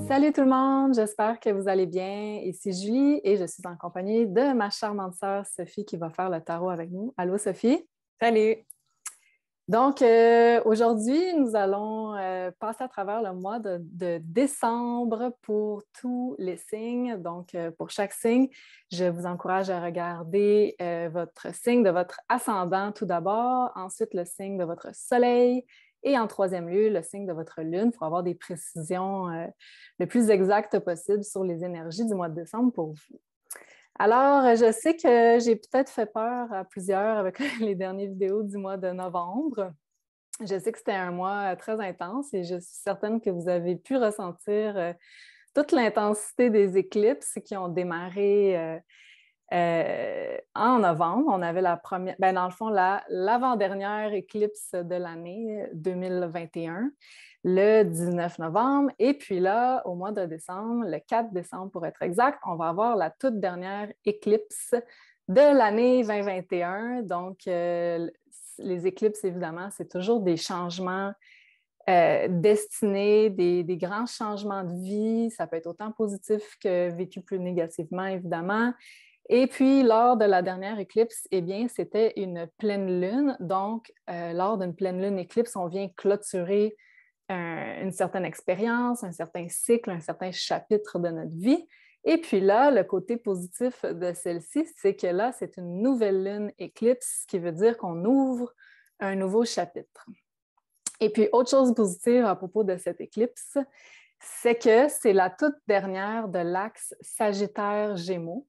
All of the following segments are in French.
Salut tout le monde, j'espère que vous allez bien. Ici Julie et je suis en compagnie de ma charmante sœur Sophie qui va faire le tarot avec nous. Allô Sophie? Salut! Donc aujourd'hui, nous allons passer à travers le mois de décembre pour tous les signes. Donc pour chaque signe, je vous encourage à regarder votre signe de votre ascendant tout d'abord, ensuite le signe de votre soleil. Et en troisième lieu, le signe de votre lune pour avoir des précisions le plus exactes possible sur les énergies du mois de décembre pour vous. Alors, je sais que j'ai peut-être fait peur à plusieurs avec les dernières vidéos du mois de novembre. Je sais que c'était un mois très intense et je suis certaine que vous avez pu ressentir toute l'intensité des éclipses qui ont démarré en novembre. On avait la première, dans le fond, l'avant-dernière éclipse de l'année 2021, le 19 novembre. Et puis là, au mois de décembre, le 4 décembre pour être exact, on va avoir la toute dernière éclipse de l'année 2021. Donc, les éclipses, évidemment, c'est toujours des changements destinés, des grands changements de vie. Ça peut être autant positif que vécu plus négativement, évidemment. Et puis, lors de la dernière éclipse, eh bien, c'était une pleine lune. Donc, lors d'une pleine lune éclipse, on vient clôturer une certaine expérience, un certain cycle, un certain chapitre de notre vie. Et puis là, le côté positif de celle-ci, c'est que là, c'est une nouvelle lune éclipse, ce qui veut dire qu'on ouvre un nouveau chapitre. Et puis, autre chose positive à propos de cette éclipse, c'est que c'est la toute dernière de l'axe Sagittaire-Gémeaux.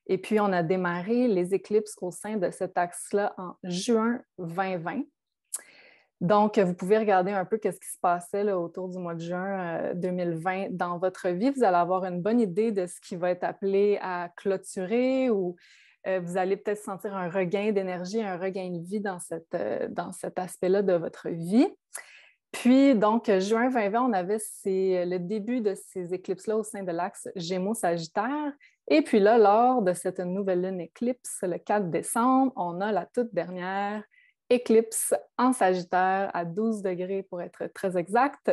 Et puis, on a démarré les éclipses au sein de cet axe-là en juin 2020. Donc, vous pouvez regarder un peu ce qui se passait là, autour du mois de juin 2020 dans votre vie. Vous allez avoir une bonne idée de ce qui va être appelé à clôturer ou vous allez peut-être sentir un regain d'énergie, un regain de vie dans cet aspect-là de votre vie. Puis, donc, juin 2020, on avait le début de ces éclipses-là au sein de l'axe Gémeaux-Sagittaire. Et puis là, lors de cette nouvelle lune éclipse, le 4 décembre, on a la toute dernière éclipse en Sagittaire à 12 degrés pour être très exact.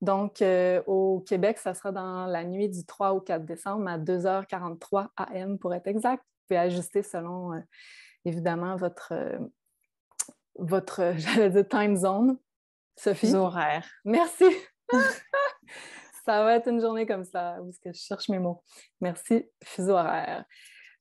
Donc, au Québec, ça sera dans la nuit du 3 au 4 décembre à 2h43 AM pour être exact. Vous pouvez ajuster selon, évidemment, votre j'allais dire, time zone. Sophie? Fuseau horaire. Merci. Ça va être une journée comme ça, parce que je cherche mes mots. Merci, fuseau horaire.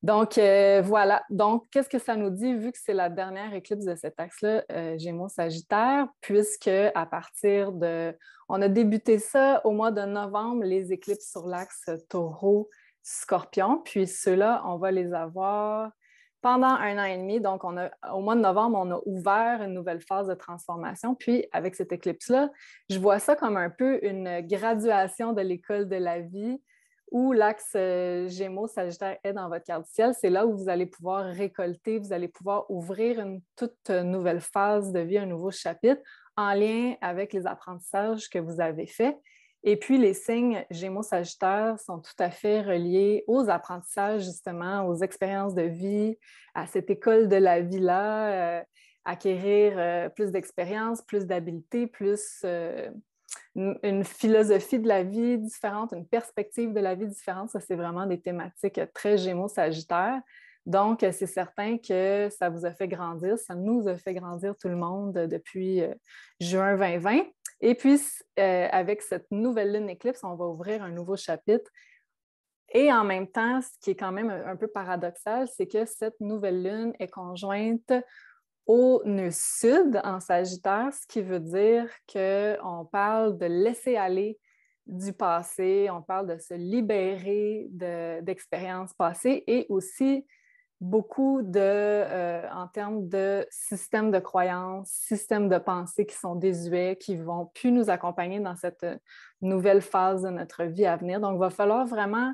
Donc, voilà. Donc, qu'est-ce que ça nous dit, vu que c'est la dernière éclipse de cet axe-là, Gémeaux-Sagittaire, puisque à partir de... On a débuté ça au mois de novembre, les éclipses sur l'axe Taureau-Scorpion, puis ceux-là, on va les avoir pendant 1 an et demi. Donc, au mois de novembre, on a ouvert une nouvelle phase de transformation. Puis, avec cette éclipse-là, je vois ça comme un peu une graduation de l'école de la vie où l'axe Gémeaux-Sagittaire est dans votre carte du ciel. C'est là où vous allez pouvoir récolter, vous allez pouvoir ouvrir une toute nouvelle phase de vie, un nouveau chapitre en lien avec les apprentissages que vous avez faits. Et puis, les signes Gémeaux-Sagittaire sont tout à fait reliés aux apprentissages, justement, aux expériences de vie, à cette école de la vie-là, acquérir plus d'expérience, plus d'habileté, plus une philosophie de la vie différente, une perspective de la vie différente. Ça, c'est vraiment des thématiques très Gémeaux-Sagittaire. Donc, c'est certain que ça vous a fait grandir, ça nous a fait grandir tout le monde depuis juin 2020. Et puis, avec cette nouvelle lune éclipse, on va ouvrir un nouveau chapitre. Et en même temps, ce qui est quand même un peu paradoxal, c'est que cette nouvelle lune est conjointe au nœud sud en Sagittaire, ce qui veut dire qu'on parle de laisser aller du passé, on parle de se libérer d'expériences passées et aussi beaucoup en termes de systèmes de croyances, systèmes de pensée qui sont désuets, qui ne vont plus nous accompagner dans cette nouvelle phase de notre vie à venir. Donc, il va falloir vraiment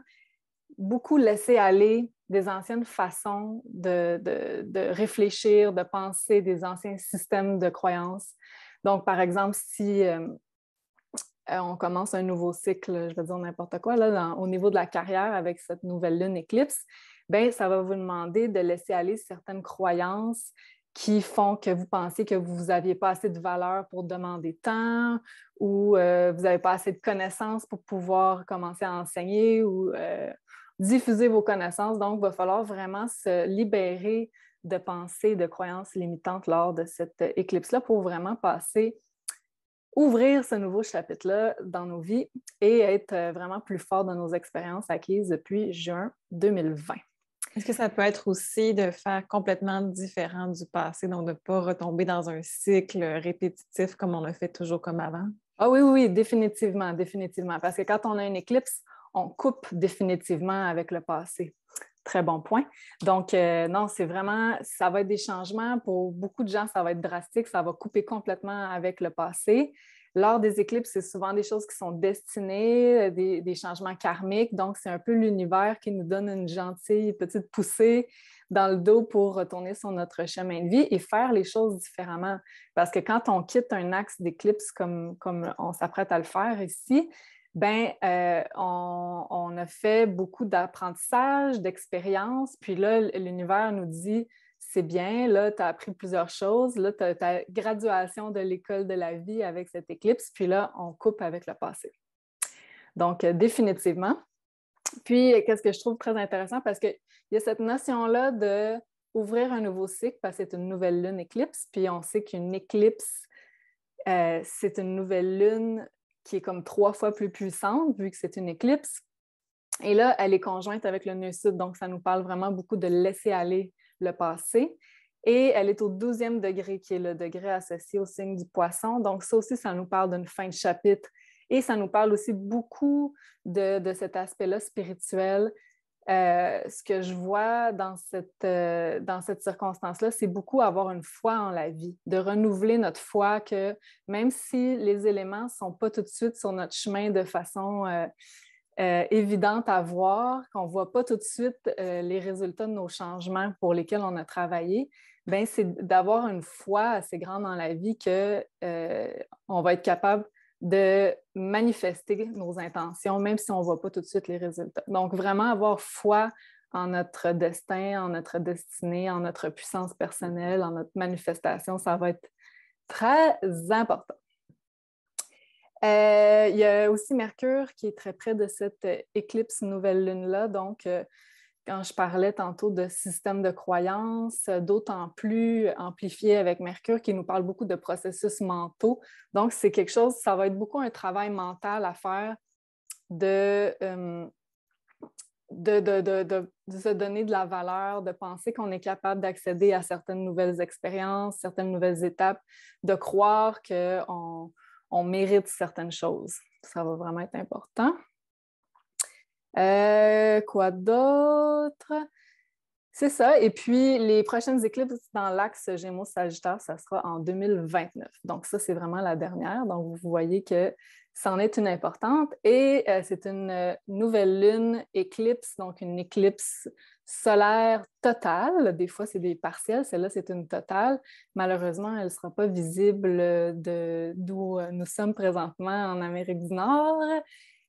beaucoup laisser aller des anciennes façons de réfléchir, de penser, des anciens systèmes de croyances. Donc, par exemple, si on commence un nouveau cycle, je vais dire n'importe quoi, là, au niveau de la carrière avec cette nouvelle lune éclipse, bien, ça va vous demander de laisser aller certaines croyances qui font que vous pensez que vous n'aviez pas assez de valeur pour demander tant ou vous n'avez pas assez de connaissances pour pouvoir commencer à enseigner ou diffuser vos connaissances. Donc, il va falloir vraiment se libérer de pensées, de croyances limitantes lors de cette éclipse-là pour vraiment ouvrir ce nouveau chapitre-là dans nos vies et être vraiment plus fort dans nos expériences acquises depuis juin 2020. Est-ce que ça peut être aussi de faire complètement différent du passé, donc de ne pas retomber dans un cycle répétitif comme on a fait toujours comme avant? Ah oui, oui, définitivement, définitivement. Parce que quand on a une éclipse, on coupe définitivement avec le passé. Très bon point. Donc, non, c'est vraiment, ça va être des changements. Pour beaucoup de gens, ça va être drastique. Ça va couper complètement avec le passé. Lors des éclipses, c'est souvent des choses qui sont destinées, des changements karmiques. Donc, c'est un peu l'univers qui nous donne une gentille petite poussée dans le dos pour retourner sur notre chemin de vie et faire les choses différemment. Parce que quand on quitte un axe d'éclipse comme on s'apprête à le faire ici, on a fait beaucoup d'apprentissage, d'expérience, puis là, l'univers nous dit c'est bien, là, tu as appris plusieurs choses, là, tu as ta graduation de l'école de la vie avec cette éclipse, puis là, on coupe avec le passé. Donc, définitivement. Puis, qu'est-ce que je trouve très intéressant, parce qu'il y a cette notion-là d'ouvrir un nouveau cycle, parce que c'est une nouvelle lune éclipse, puis on sait qu'une éclipse, c'est une nouvelle lune qui est comme 3 fois plus puissante, vu que c'est une éclipse. Et là, elle est conjointe avec le nœud sud, donc ça nous parle vraiment beaucoup de laisser aller le passé. Et elle est au 12e degré, qui est le degré associé au signe du poisson. Donc ça aussi, ça nous parle d'une fin de chapitre. Et ça nous parle aussi beaucoup de cet aspect-là spirituel. Ce que je vois dans cette circonstance-là, c'est beaucoup avoir une foi en la vie, de renouveler notre foi que même si les éléments ne sont pas tout de suite sur notre chemin de façon évidente à voir, qu'on ne voit pas tout de suite les résultats de nos changements pour lesquels on a travaillé, bien, c'est d'avoir une foi assez grande dans la vie qu'on va être capable de manifester nos intentions, même si on ne voit pas tout de suite les résultats. Donc, vraiment avoir foi en notre destin, en notre destinée, en notre puissance personnelle, en notre manifestation, ça va être très important. Il y a aussi Mercure qui est très près de cette éclipse nouvelle lune-là. Donc, quand je parlais tantôt de système de croyance, d'autant plus amplifié avec Mercure qui nous parle beaucoup de processus mentaux. Donc, c'est quelque chose, ça va être beaucoup un travail mental à faire de se donner de la valeur, de penser qu'on est capable d'accéder à certaines nouvelles expériences, certaines nouvelles étapes, de croire qu'on mérite certaines choses. Ça va vraiment être important. Quoi d'autre? C'est ça. Et puis, les prochaines éclipses dans l'axe Gémeaux-Sagittaire, ça sera en 2029. Donc, ça, c'est vraiment la dernière. Donc, vous voyez que c'en est une importante. Et c'est une nouvelle lune éclipse, donc une éclipse solaire totale. Des fois, c'est des partiels. Celle-là, c'est une totale. Malheureusement, elle ne sera pas visible d'où nous sommes présentement en Amérique du Nord,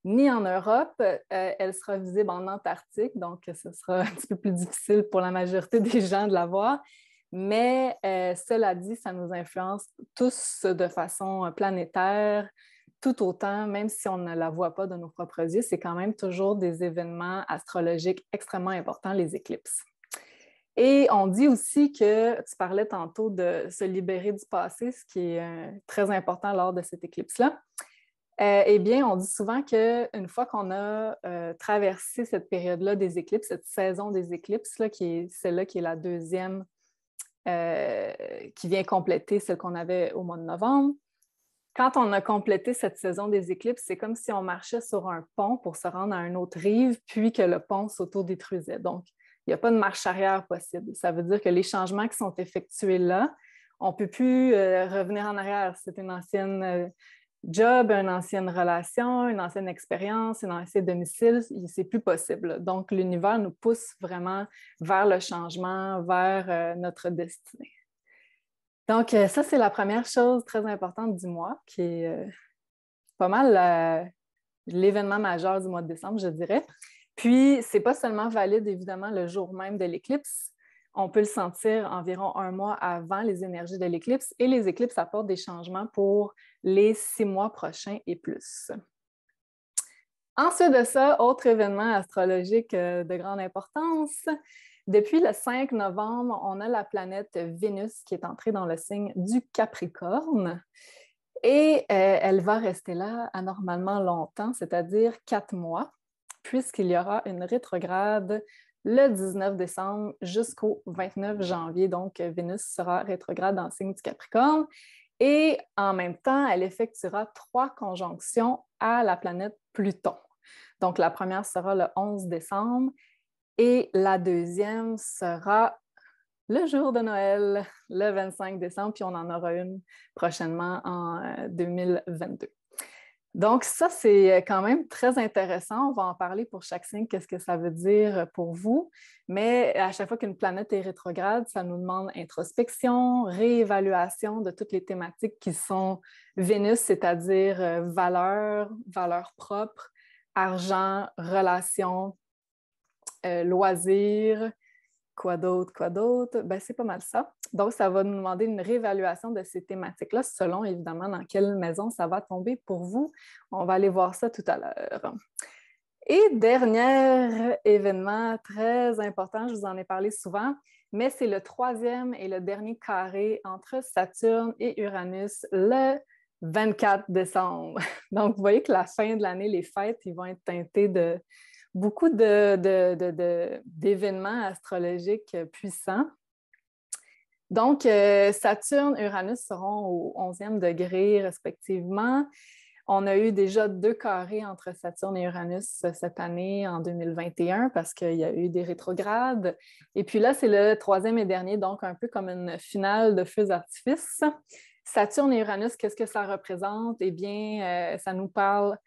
ni en Europe. Elle sera visible en Antarctique, donc ce sera un petit peu plus difficile pour la majorité des gens de la voir. Mais cela dit, ça nous influence tous de façon planétaire, tout autant, même si on ne la voit pas de nos propres yeux, c'est quand même toujours des événements astrologiques extrêmement importants, les éclipses. Et on dit aussi que, tu parlais tantôt de se libérer du passé, ce qui est très important lors de cette éclipse-là. Eh bien, on dit souvent qu'une fois qu'on a traversé cette période-là des éclipses, cette saison des éclipses, là, qui est celle-là qui est la deuxième, qui vient compléter celle qu'on avait au mois de novembre, quand on a complété cette saison des éclipses, c'est comme si on marchait sur un pont pour se rendre à une autre rive, puis que le pont s'autodétruisait. Donc, il n'y a pas de marche arrière possible. Ça veut dire que les changements qui sont effectués là, on ne peut plus revenir en arrière. C'est une ancienne job, une ancienne relation, une ancienne expérience, un ancien domicile, c'est plus possible. Donc, l'univers nous pousse vraiment vers le changement, vers notre destinée. Donc, ça, c'est la première chose très importante du mois, qui est pas mal l'événement majeur du mois de décembre, je dirais. Puis, ce n'est pas seulement valide, évidemment, le jour même de l'éclipse. On peut le sentir environ 1 mois avant les énergies de l'éclipse et les éclipses apportent des changements pour les 6 mois prochains et plus. Ensuite de ça, autre événement astrologique de grande importance, depuis le 5 novembre, on a la planète Vénus qui est entrée dans le signe du Capricorne et elle va rester là anormalement longtemps, c'est-à-dire 4 mois, puisqu'il y aura une rétrograde le 19 décembre jusqu'au 29 janvier. Donc, Vénus sera rétrograde dans le signe du Capricorne. Et en même temps, elle effectuera 3 conjonctions à la planète Pluton. Donc, la première sera le 11 décembre et la deuxième sera le jour de Noël, le 25 décembre, puis on en aura une prochainement en 2022. Donc, ça, c'est quand même très intéressant. On va en parler pour chaque signe, qu'est-ce que ça veut dire pour vous. Mais à chaque fois qu'une planète est rétrograde, ça nous demande introspection, réévaluation de toutes les thématiques qui sont Vénus, c'est-à-dire valeurs propres, argent, relations, loisirs. Quoi d'autre? Ben, c'est pas mal ça. Donc, ça va nous demander une réévaluation de ces thématiques-là, selon évidemment dans quelle maison ça va tomber pour vous. On va aller voir ça tout à l'heure. Et dernier événement très important, je vous en ai parlé souvent, mais c'est le 3e et le dernier carré entre Saturne et Uranus le 24 décembre. Donc, vous voyez que la fin de l'année, les fêtes, ils vont être teintées de beaucoup d'événements astrologiques puissants. Donc, Saturne et Uranus seront au 11e degré respectivement. On a eu déjà 2 carrés entre Saturne et Uranus cette année, en 2021, parce qu'il y a eu des rétrogrades. Et puis là, c'est le 3e et dernier, donc un peu comme une finale de feux d'artifice. Saturne et Uranus, qu'est-ce que ça représente? Eh bien, ça nous parle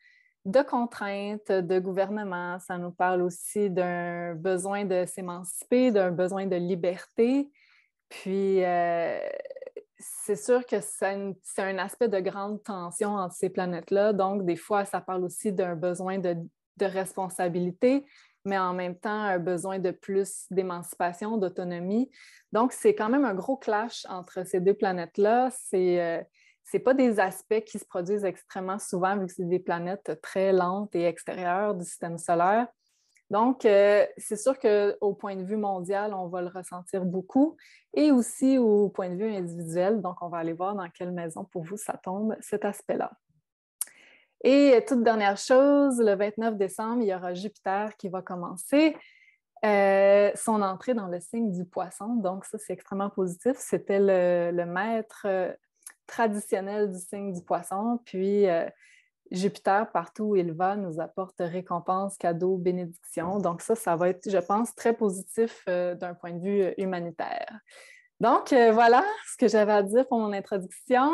de contraintes, de gouvernement. Ça nous parle aussi d'un besoin de s'émanciper, d'un besoin de liberté. Puis, c'est sûr que c'est un aspect de grande tension entre ces planètes-là. Donc, des fois, ça parle aussi d'un besoin de responsabilité, mais en même temps, un besoin de plus d'émancipation, d'autonomie. Donc, c'est quand même un gros clash entre ces 2 planètes-là. C'est pas des aspects qui se produisent extrêmement souvent, vu que c'est des planètes très lentes et extérieures du système solaire. Donc, c'est sûr qu'au point de vue mondial, on va le ressentir beaucoup et aussi au point de vue individuel. Donc, on va aller voir dans quelle maison pour vous ça tombe, cet aspect-là. Et toute dernière chose, le 29 décembre, il y aura Jupiter qui va commencer son entrée dans le signe du Poisson. Donc, ça, c'est extrêmement positif. C'était le maître traditionnel du signe du Poisson. Puis, Jupiter, partout où il va, nous apporte récompenses, cadeaux, bénédictions. Donc ça va être, je pense, très positif d'un point de vue humanitaire. Donc, voilà ce que j'avais à dire pour mon introduction.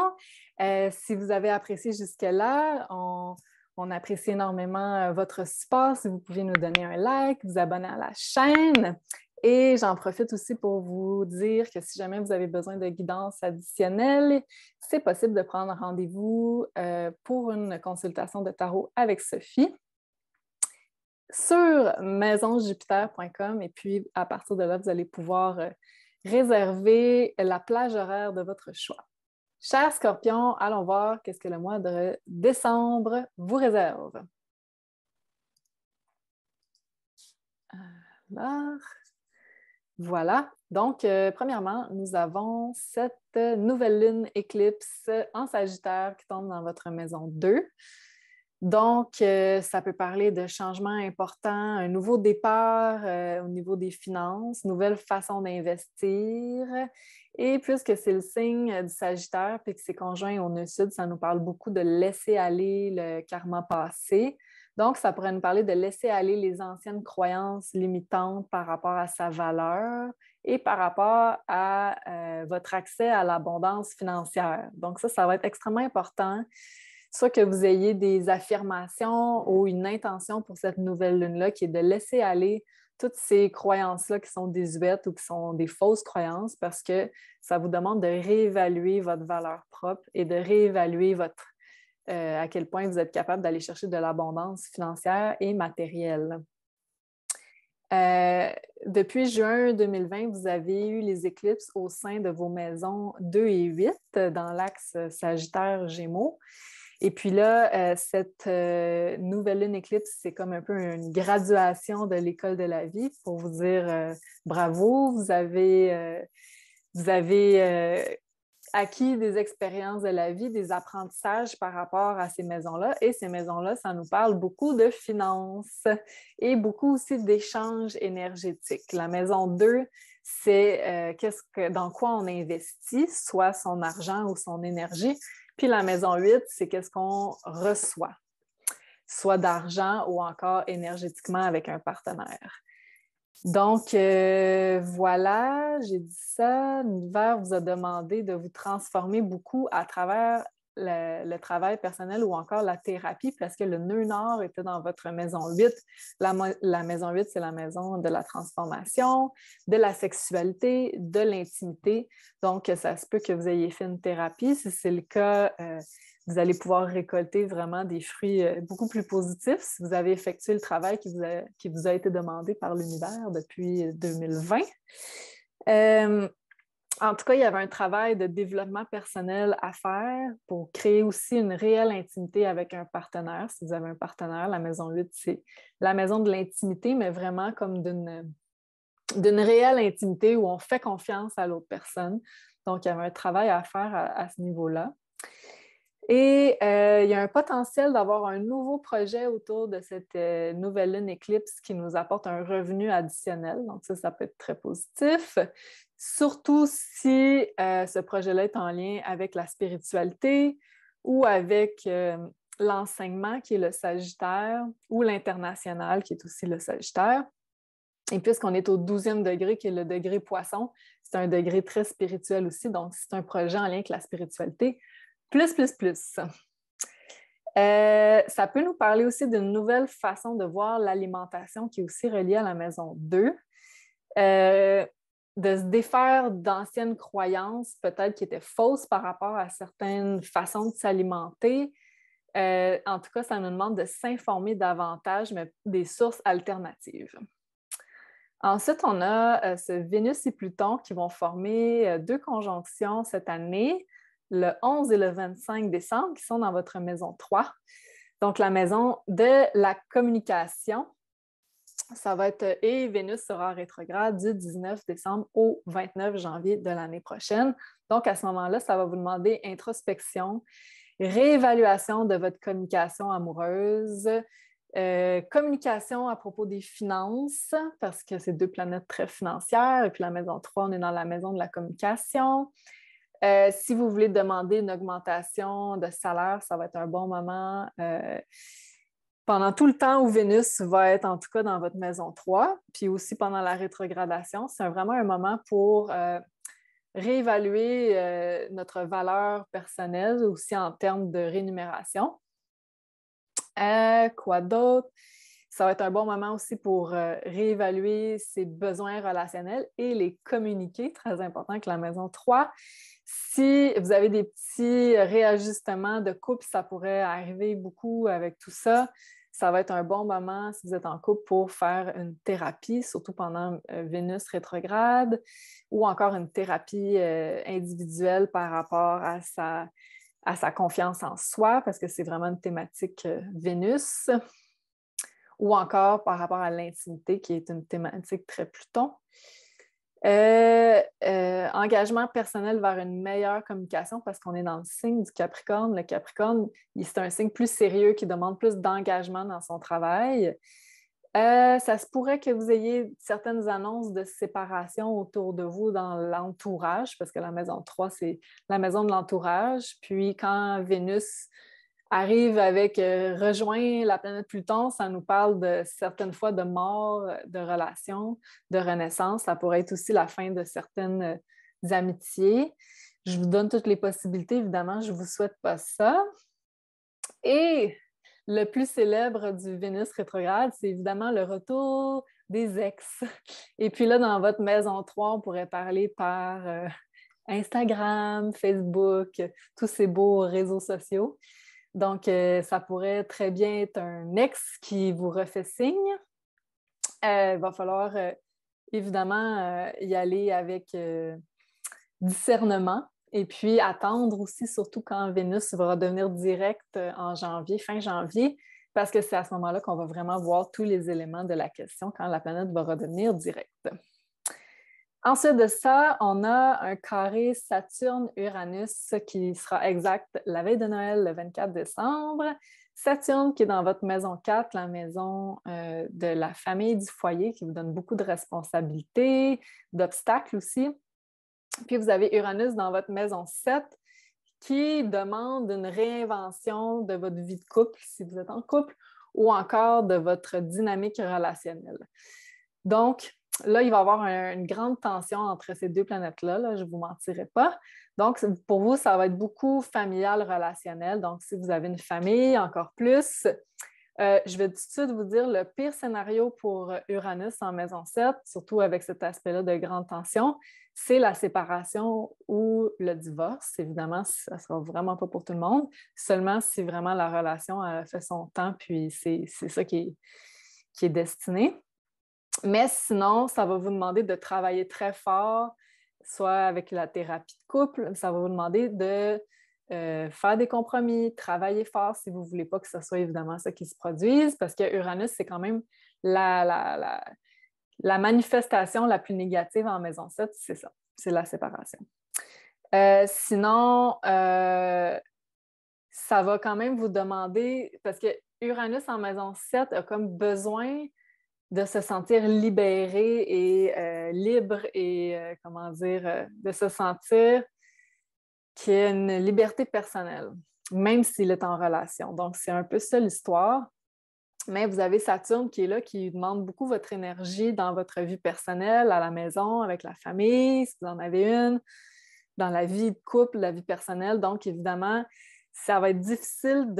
Si vous avez apprécié jusque-là, on apprécie énormément votre support. Si vous pouvez nous donner un like, vous abonner à la chaîne. Et j'en profite aussi pour vous dire que si jamais vous avez besoin de guidance additionnelle, c'est possible de prendre rendez-vous pour une consultation de tarot avec Sophie sur maisonjupiter.com et puis à partir de là, vous allez pouvoir réserver la plage horaire de votre choix. Chers Scorpions, allons voir qu'est-ce que le mois de décembre vous réserve. Alors, voilà. Donc, premièrement, nous avons cette nouvelle lune éclipse en Sagittaire qui tombe dans votre maison 2. Donc, ça peut parler de changements importants, un nouveau départ au niveau des finances, nouvelle façon d'investir. Et puisque c'est le signe du Sagittaire puis que c'est conjoint au nœud sud, ça nous parle beaucoup de laisser aller le karma passé. Donc, ça pourrait nous parler de laisser aller les anciennes croyances limitantes par rapport à sa valeur et par rapport à votre accès à l'abondance financière. Donc, ça va être extrêmement important. Soit que vous ayez des affirmations ou une intention pour cette nouvelle lune-là qui est de laisser aller toutes ces croyances-là qui sont désuètes ou qui sont des fausses croyances parce que ça vous demande de réévaluer votre valeur propre et de réévaluer à quel point vous êtes capable d'aller chercher de l'abondance financière et matérielle. Depuis juin 2020, vous avez eu les éclipses au sein de vos maisons 2 et 8 dans l'axe Sagittaire-Gémeaux. Et puis là, cette nouvelle lune éclipse, c'est comme un peu une graduation de l'école de la vie pour vous dire bravo, vous avez acquis des expériences de la vie, des apprentissages par rapport à ces maisons-là. Et ces maisons-là, ça nous parle beaucoup de finances et beaucoup aussi d'échanges énergétiques. La maison 2, c'est dans quoi on investit, soit son argent ou son énergie. Puis la maison 8, c'est qu'est-ce qu'on reçoit, soit d'argent ou encore énergétiquement avec un partenaire. Donc, voilà, j'ai dit ça. L'univers vous a demandé de vous transformer beaucoup à travers le travail personnel ou encore la thérapie parce que le nœud nord était dans votre maison 8. La maison 8, c'est la maison de la transformation, de la sexualité, de l'intimité. Donc, ça se peut que vous ayez fait une thérapie. Si c'est le cas, vous allez pouvoir récolter vraiment des fruits beaucoup plus positifs si vous avez effectué le travail qui vous a été demandé par l'univers depuis 2020. En tout cas, il y avait un travail de développement personnel à faire pour créer aussi une réelle intimité avec un partenaire. Si vous avez un partenaire, la maison 8, c'est la maison de l'intimité, mais vraiment comme d'une réelle intimité où on fait confiance à l'autre personne. Donc, il y avait un travail à faire à ce niveau-là. Et il y a un potentiel d'avoir un nouveau projet autour de cette nouvelle lune éclipse qui nous apporte un revenu additionnel. Donc ça peut être très positif. Surtout si ce projet-là est en lien avec la spiritualité ou avec l'enseignement qui est le Sagittaire ou l'international qui est aussi le Sagittaire. Et puisqu'on est au 12e degré, qui est le degré poisson, c'est un degré très spirituel aussi. Donc, c'est un projet en lien avec la spiritualité. Plus. Ça peut nous parler aussi d'une nouvelle façon de voir l'alimentation qui est aussi reliée à la maison 2. De se défaire d'anciennes croyances, peut-être qui étaient fausses par rapport à certaines façons de s'alimenter. En tout cas, ça nous demande de s'informer davantage, mais des sources alternatives. Ensuite, on a ce Vénus et Pluton qui vont former 2 conjonctions cette année, le 11 et le 25 décembre, qui sont dans votre maison 3. Donc, la maison de la communication, ça va être, et Vénus sera rétrograde du 19 décembre au 29 janvier de l'année prochaine. Donc, à ce moment-là, ça va vous demander introspection, réévaluation de votre communication amoureuse, communication à propos des finances, parce que c'est 2 planètes très financières, et puis la maison 3, on est dans la maison de la communication. Si vous voulez demander une augmentation de salaire, ça va être un bon moment pendant tout le temps où Vénus va être en tout cas dans votre maison 3, puis aussi pendant la rétrogradation. C'est vraiment un moment pour réévaluer notre valeur personnelle aussi en termes de rémunération. Quoi d'autre? Ça va être un bon moment aussi pour réévaluer ses besoins relationnels et les communiquer, très important que la maison 3. Si vous avez des petits réajustements de couple, ça pourrait arriver beaucoup avec tout ça. Ça va être un bon moment, si vous êtes en couple, pour faire une thérapie, surtout pendant Vénus rétrograde, ou encore une thérapie individuelle par rapport à sa confiance en soi, parce que c'est vraiment une thématique Vénus, ou encore par rapport à l'intimité, qui est une thématique très Pluton. Engagement personnel vers une meilleure communication parce qu'on est dans le signe du Capricorne. Le Capricorne, c'est un signe plus sérieux qui demande plus d'engagement dans son travail. Ça se pourrait que vous ayez certaines annonces de séparation autour de vous dans l'entourage, parce que la maison 3, c'est la maison de l'entourage. Puis quand Vénus arrive avec rejoint la planète Pluton, ça nous parle de certaines fois de mort, de relations, de renaissance. Ça pourrait être aussi la fin de certaines amitiés. Je vous donne toutes les possibilités, évidemment, je ne vous souhaite pas ça. Et le plus célèbre du Vénus rétrograde, c'est évidemment le retour des ex. Et puis là, dans votre maison 3, on pourrait parler par Instagram, Facebook, tous ces beaux réseaux sociaux. Donc, ça pourrait très bien être un ex qui vous refait signe. Il va falloir évidemment y aller avec discernement et puis attendre aussi, surtout quand Vénus va redevenir directe en janvier, fin janvier, parce que c'est à ce moment-là qu'on va vraiment voir tous les éléments de la question quand la planète va redevenir directe. Ensuite de ça, on a un carré Saturne-Uranus qui sera exact la veille de Noël, le 24 décembre. Saturne qui est dans votre maison 4, la maison de la famille, du foyer, qui vous donne beaucoup de responsabilités, d'obstacles aussi. Puis vous avez Uranus dans votre maison 7 qui demande une réinvention de votre vie de couple, si vous êtes en couple, ou encore de votre dynamique relationnelle. Donc, là, il va y avoir une grande tension entre ces deux planètes-là, là, je ne vous mentirai pas. Donc, pour vous, ça va être beaucoup familial, relationnel. Donc, si vous avez une famille, encore plus. Je vais tout de suite vous dire le pire scénario pour Uranus en maison 7, surtout avec cet aspect-là de grande tension, c'est la séparation ou le divorce. Évidemment, ça ne sera vraiment pas pour tout le monde, seulement si vraiment la relation a fait son temps, puis c'est ça qui est destiné. Mais sinon, ça va vous demander de travailler très fort, soit avec la thérapie de couple, ça va vous demander de faire des compromis, travailler fort si vous ne voulez pas que ce soit évidemment ça qui se produise, parce que Uranus, c'est quand même la manifestation la plus négative en maison 7, c'est ça, c'est la séparation. Sinon, ça va quand même vous demander, parce que Uranus en maison 7 a comme besoin de se sentir libéré et libre et, de se sentir qu'il y a une liberté personnelle, même s'il est en relation. Donc, c'est un peu ça l'histoire. Mais vous avez Saturne qui est là, qui demande beaucoup votre énergie dans votre vie personnelle, à la maison, avec la famille, si vous en avez une, dans la vie de couple, la vie personnelle. Donc, évidemment, ça va être difficile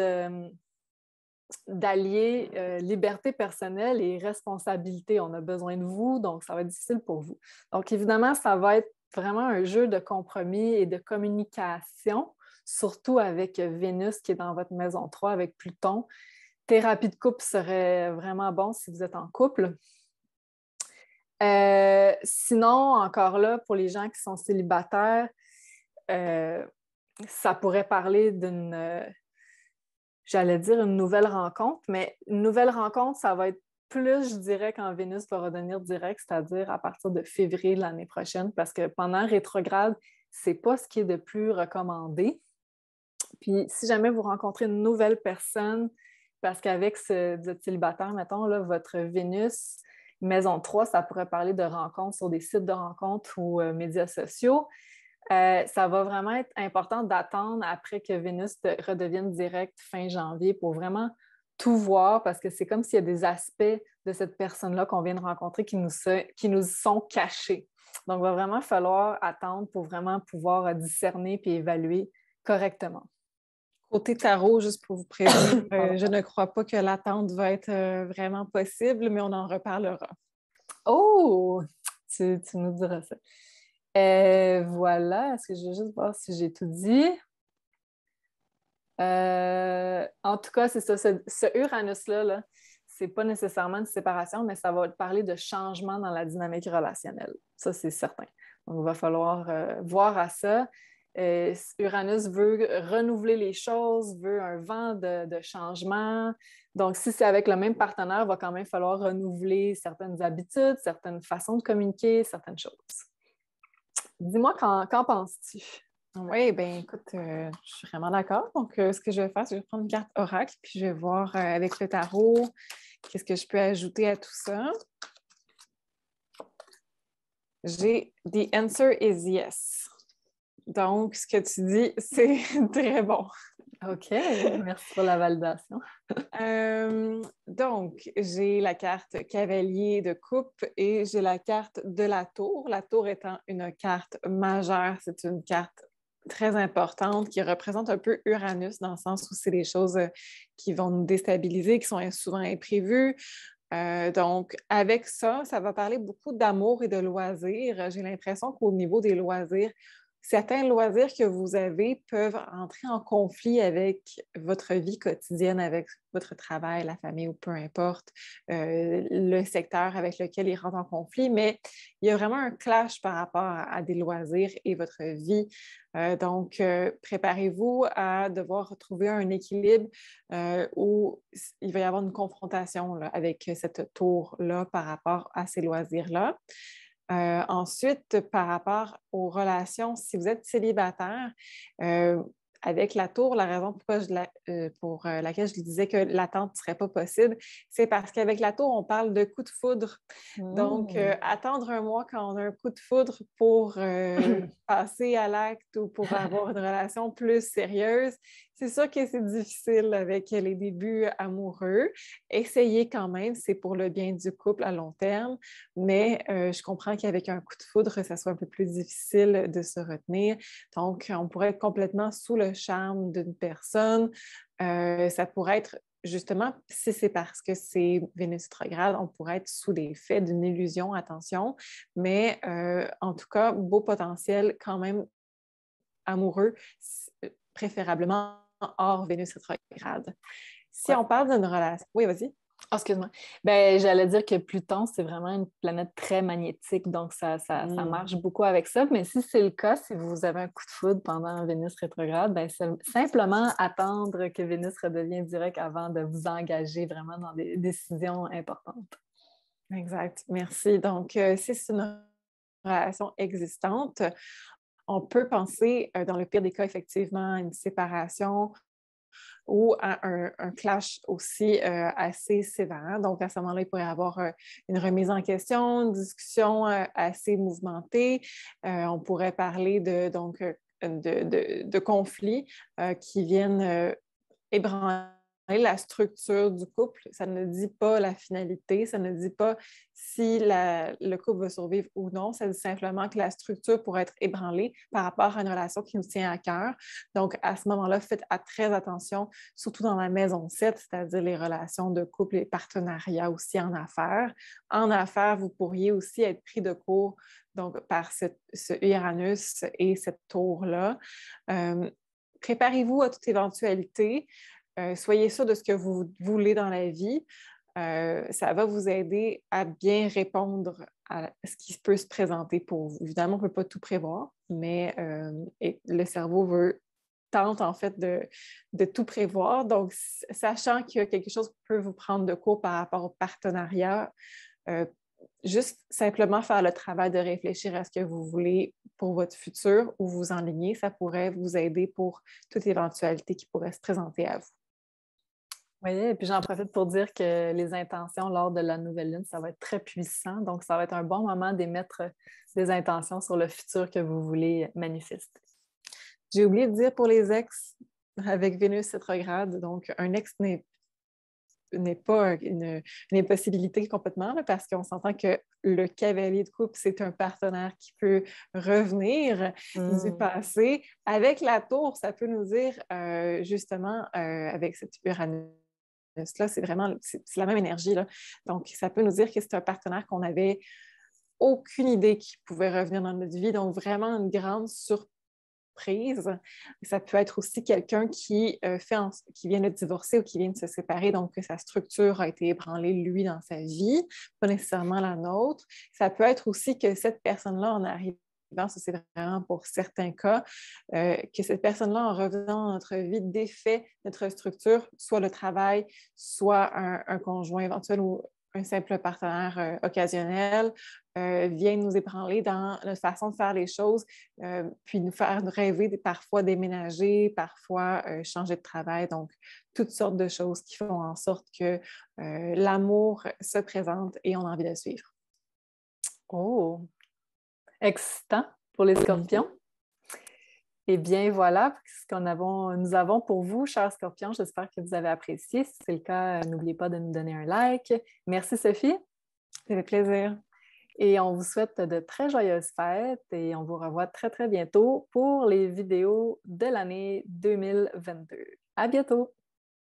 d'allier liberté personnelle et responsabilité. On a besoin de vous, donc ça va être difficile pour vous. Donc, évidemment, ça va être vraiment un jeu de compromis et de communication, surtout avec Vénus qui est dans votre maison 3 avec Pluton. Thérapie de couple serait vraiment bon si vous êtes en couple. Sinon, encore là, pour les gens qui sont célibataires, ça pourrait parler j'allais dire une nouvelle rencontre, mais une nouvelle rencontre, ça va être plus, je dirais, quand Vénus va redevenir direct, c'est-à-dire à partir de février de l'année prochaine, parce que pendant rétrograde, c'est pas ce qui est de plus recommandé. Puis, si jamais vous rencontrez une nouvelle personne, parce qu'avec vous êtes célibataire, mettons, là, votre Vénus, maison 3, ça pourrait parler de rencontres sur des sites de rencontres ou médias sociaux. Ça va vraiment être important d'attendre après que Vénus redevienne direct fin janvier pour vraiment tout voir, parce que c'est comme s'il y a des aspects de cette personne-là qu'on vient de rencontrer qui nous sont cachés. Donc, il va vraiment falloir attendre pour vraiment pouvoir discerner et évaluer correctement. Côté tarot, juste pour vous prévenir, je ne crois pas que l'attente va être vraiment possible, mais on en reparlera. Oh! Tu nous diras ça. Voilà, est-ce que je vais juste voir si j'ai tout dit? En tout cas, c'est ça, ce Uranus-là, là, c'est pas nécessairement une séparation, mais ça va parler de changement dans la dynamique relationnelle. Ça, c'est certain. Donc, il va falloir voir à ça. Uranus veut renouveler les choses, veut un vent de changement. Donc, si c'est avec le même partenaire, il va quand même falloir renouveler certaines habitudes, certaines façons de communiquer, certaines choses. Dis-moi, qu'en penses-tu? Oui, bien écoute, je suis vraiment d'accord. Donc, ce que je vais faire, c'est que je vais prendre une carte oracle, puis je vais voir avec le tarot qu'est-ce que je peux ajouter à tout ça. J'ai « The answer is yes ». Donc, ce que tu dis, c'est très bon. OK, merci pour la validation. Donc, j'ai la carte cavalier de coupe et j'ai la carte de la tour. La tour étant une carte majeure, c'est une carte très importante qui représente un peu Uranus dans le sens où c'est des choses qui vont nous déstabiliser, qui sont souvent imprévues. Donc, avec ça, ça va parler beaucoup d'amour et de loisirs. J'ai l'impression qu'au niveau des loisirs, certains loisirs que vous avez peuvent entrer en conflit avec votre vie quotidienne, avec votre travail, la famille ou peu importe le secteur avec lequel ils rentrent en conflit, mais il y a vraiment un clash par rapport à des loisirs et votre vie. Donc, préparez-vous à devoir retrouver un équilibre où il va y avoir une confrontation là, avec cette tour-là par rapport à ces loisirs-là. Ensuite, par rapport aux relations, si vous êtes célibataire, avec la tour, la raison pour laquelle je disais que l'attente ne serait pas possible, c'est parce qu'avec la tour, on parle de coup de foudre. Donc, attendre un mois quand on a un coup de foudre pour passer à l'acte ou pour avoir une relation plus sérieuse, c'est sûr que c'est difficile avec les débuts amoureux. Essayez quand même, c'est pour le bien du couple à long terme, mais je comprends qu'avec un coup de foudre, ça soit un peu plus difficile de se retenir. Donc, on pourrait être complètement sous le charme d'une personne. Ça pourrait être justement, si c'est parce que c'est Vénus rétrograde, on pourrait être sous l'effet d'une illusion, attention, mais en tout cas, beau potentiel quand même amoureux, préférablement hors Vénus rétrograde. Si on parle d'une relation... Oui, vas-y. Oh, excuse-moi. Ben, j'allais dire que Pluton, c'est vraiment une planète très magnétique, donc ça marche beaucoup avec ça. Mais si c'est le cas, si vous avez un coup de foudre pendant Vénus rétrograde, ben, c'est simplement attendre que Vénus redevienne direct avant de vous engager vraiment dans des décisions importantes. Exact. Merci. Donc, si c'est une relation existante, on peut penser, dans le pire des cas, effectivement, à une séparation ou à un clash aussi assez sévère. Donc, à ce moment-là, il pourrait y avoir une remise en question, une discussion assez mouvementée. On pourrait parler de conflits qui viennent ébranler la structure du couple. Ça ne dit pas la finalité, ça ne dit pas si le couple va survivre ou non. Ça dit simplement que la structure pourrait être ébranlée par rapport à une relation qui nous tient à cœur. Donc, à ce moment-là, faites très attention, surtout dans la maison 7, c'est-à-dire les relations de couple et partenariats aussi en affaires. En affaires, vous pourriez aussi être pris de court donc, par ce Uranus et cette tour-là. Préparez-vous à toute éventualité. Soyez sûr de ce que vous voulez dans la vie. Ça va vous aider à bien répondre à ce qui peut se présenter pour vous. Évidemment, on ne peut pas tout prévoir, mais le cerveau tente en fait de tout prévoir. Donc, sachant qu'il y a quelque chose qui peut vous prendre de court par rapport au partenariat, juste simplement faire le travail de réfléchir à ce que vous voulez pour votre futur ou vous enligner, ça pourrait vous aider pour toute éventualité qui pourrait se présenter à vous. Oui, et puis j'en profite pour dire que les intentions lors de la nouvelle lune, ça va être très puissant. Donc, ça va être un bon moment d'émettre des intentions sur le futur que vous voulez manifester. J'ai oublié de dire pour les ex, avec Vénus rétrograde, donc un ex n'est pas une impossibilité complètement, là, parce qu'on s'entend que le cavalier de coupe, c'est un partenaire qui peut revenir du passé. Avec la tour, ça peut nous dire, justement, avec cette Uranus-là, c'est la même énergie, là. Donc, ça peut nous dire que c'est un partenaire qu'on n'avait aucune idée qu'il pouvait revenir dans notre vie. Donc, vraiment une grande surprise. Ça peut être aussi quelqu'un qui vient de divorcer ou qui vient de se séparer, donc que sa structure a été ébranlée, lui, dans sa vie, pas nécessairement la nôtre. Ça peut être aussi que cette personne-là, en arrivant, ça c'est vraiment pour certains cas, que cette personne-là, en revenant dans notre vie, défait notre structure, soit le travail, soit un conjoint éventuel ou un simple partenaire occasionnel, vient nous ébranler dans notre façon de faire les choses, puis nous faire rêver parfois déménager, parfois changer de travail. Donc, toutes sortes de choses qui font en sorte que l'amour se présente et on a envie de suivre. Oh! Excitant pour les scorpions. Eh bien, voilà ce nous avons pour vous, chers scorpions. J'espère que vous avez apprécié. Si c'est le cas, n'oubliez pas de nous donner un like. Merci, Sophie. Ça fait plaisir. Et on vous souhaite de très joyeuses fêtes et on vous revoit très, très bientôt pour les vidéos de l'année 2022. À bientôt!